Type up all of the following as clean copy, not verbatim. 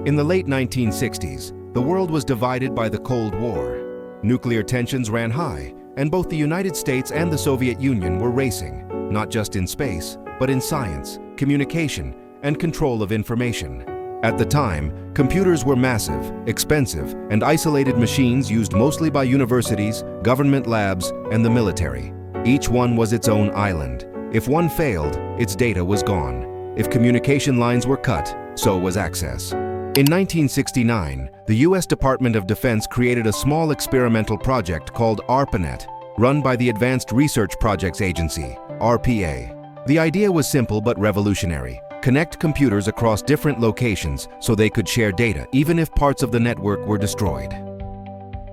In the late 1960s, the world was divided by the Cold War. Nuclear tensions ran high, and both the United States and the Soviet Union were racing, not just in space, but in science, communication, and control of information. At the time, computers were massive, expensive, and isolated machines used mostly by universities, government labs, and the military. Each one was its own island. If one failed, its data was gone. If communication lines were cut, so was access. In 1969, the U.S. Department of Defense created a small experimental project called ARPANET, run by the Advanced Research Projects Agency, RPA. The idea was simple but revolutionary. Connect computers across different locations so they could share data, even if parts of the network were destroyed.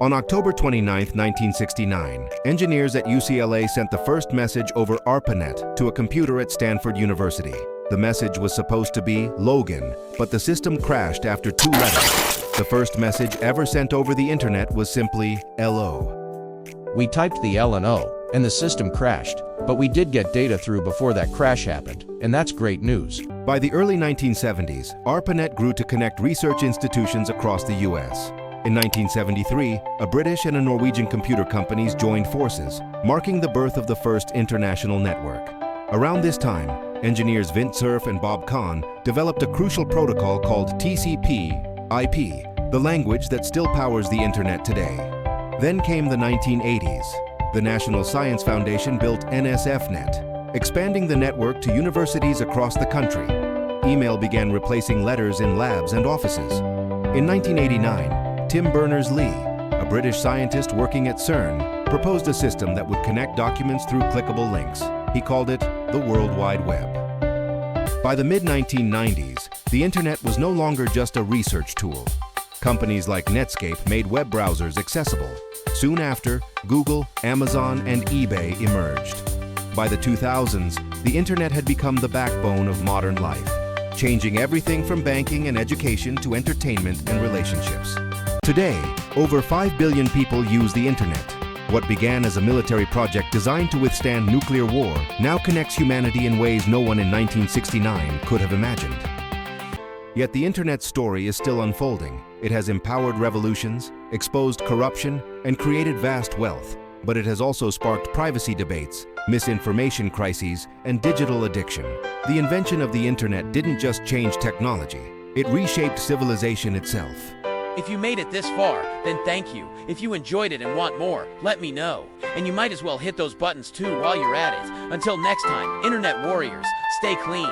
On October 29, 1969, engineers at UCLA sent the first message over ARPANET to a computer at Stanford University. The message was supposed to be Logan, but the system crashed after 2 letters. The first message ever sent over the internet was simply LO. We typed the L and O, and the system crashed, but we did get data through before that crash happened, and that's great news. By the early 1970s, ARPANET grew to connect research institutions across the U.S. In 1973, a British and a Norwegian computer companies joined forces, marking the birth of the first international network. Around this time, engineers Vint Cerf and Bob Kahn developed a crucial protocol called TCP/IP, the language that still powers the internet today. Then came the 1980s. The National Science Foundation built NSFNet, expanding the network to universities across the country. Email began replacing letters in labs and offices. In 1989, Tim Berners-Lee, a British scientist working at CERN, proposed a system that would connect documents through clickable links. He called it the World Wide Web. By the mid-1990s, the internet was no longer just a research tool. Companies like Netscape made web browsers accessible. Soon after, Google, Amazon, and eBay emerged. By the 2000s, the internet had become the backbone of modern life, changing everything from banking and education to entertainment and relationships. Today, over 5 billion people use the internet. What began as a military project designed to withstand nuclear war now connects humanity in ways no one in 1969 could have imagined. Yet the internet's story is still unfolding. It has empowered revolutions, exposed corruption, and created vast wealth. But it has also sparked privacy debates, misinformation crises, and digital addiction. The invention of the internet didn't just change technology, it reshaped civilization itself. If you made it this far, then thank you. If you enjoyed it and want more, let me know. And you might as well hit those buttons too while you're at it. Until next time, Internet Warriors, stay clean.